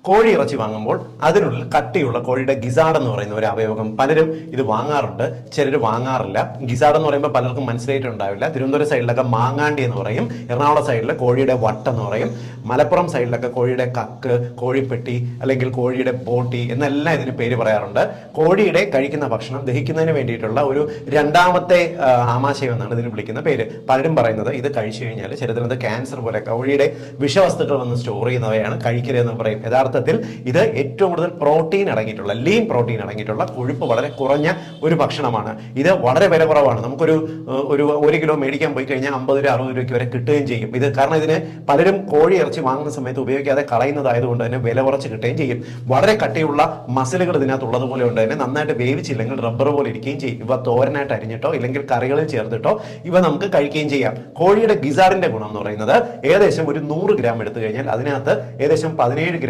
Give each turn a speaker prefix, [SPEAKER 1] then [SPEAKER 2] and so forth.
[SPEAKER 1] കോഴി ഇറച്ചി വാങ്ങുമ്പോൾ അതിനുള്ളിൽ കട്ടിയുള്ള കോഴിയുടെ ഗിസാഡ് എന്ന് പറയുന്ന ഒരു അവയവം പലരും ഇത് വാങ്ങാറുണ്ട്, ചിലർ വാങ്ങാറില്ല. ഗിസാഡ് എന്ന് പറയുമ്പോൾ പലർക്കും മനസ്സിലായിട്ടുണ്ടാവില്ല. തിരുവനന്തപുരം സൈഡിലൊക്കെ മാങ്ങാണ്ടി എന്ന് പറയും, എറണാകുളം സൈഡിൽ കോഴിയുടെ വട്ടം എന്ന് പറയും, മലപ്പുറം സൈഡിലൊക്കെ കോഴിയുടെ കക്ക്, കോഴിപ്പെട്ടി അല്ലെങ്കിൽ കോഴിയുടെ ബോട്ടി എന്നെല്ലാം ഇതിന് പേര് പറയാറുണ്ട്. കോഴിയുടെ കഴിക്കുന്ന ഭക്ഷണം ദഹിക്കുന്നതിന് വേണ്ടിയിട്ടുള്ള ഒരു രണ്ടാമത്തെ ആമാശയം എന്നാണ് ഇതിന് വിളിക്കുന്ന പേര്. പലരും പറയുന്നത് ഇത് കഴിച്ചു കഴിഞ്ഞാൽ ശരീരത്തിൽ ക്യാൻസർ പോലെ കോഴിയുടെ വിഷവസ്തുക്കൾ വന്ന് സ്റ്റോർ ചെയ്യുന്നവയാണ് കഴിക്കരുതെന്ന് പറയും. യഥാർത്ഥത്തിൽ ഇത് ഏറ്റവും കൂടുതൽ പ്രോട്ടീൻ അടങ്ങിയിട്ടുള്ള, ലീൻ പ്രോട്ടീൻ അടങ്ങിയിട്ടുള്ള, കൊഴുപ്പ് വളരെ കുറഞ്ഞ ഒരു ഭക്ഷണമാണ്. ഇത് വളരെ വില കുറവാണ്. നമുക്കൊരു ഒരു കിലോ മേടിക്കാൻ പോയി കഴിഞ്ഞാൽ 50-60 രൂപയ്ക്ക് വരെ കിട്ടുകയും ചെയ്യും. ഇത് കാരണം ഇതിന് പലരും കോഴി ഇറച്ചി വാങ്ങുന്ന സമയത്ത് ഉപയോഗിക്കാതെ കളയുന്നതായതുകൊണ്ട് തന്നെ വില കുറച്ച് കിട്ടുകയും ചെയ്യും. വളരെ കട്ടിയുള്ള മസിലുകൾ ഇതിനകത്തുള്ളത് പോലെ ഉണ്ട്. തന്നെ നന്നായിട്ട് വേവിച്ചില്ലെങ്കിൽ റബ്ബർ പോലെ ഇരിക്കുകയും ചെയ്യും. ഇവ തോരനായിട്ട് അരിഞ്ഞിട്ടോ ഇല്ലെങ്കിൽ കറികളിൽ ചേർത്തിട്ടോ ഇവ നമുക്ക് കഴിക്കുകയും ചെയ്യാം. കോഴിയുടെ ഗിസാറിന്റെ ഗുണം എന്ന് പറയുന്നത് ഏകദേശം ഒരു 100 ഗ്രാം എടുത്തു കഴിഞ്ഞാൽ അതിനകത്ത് ഏകദേശം 17 ഗ്രാം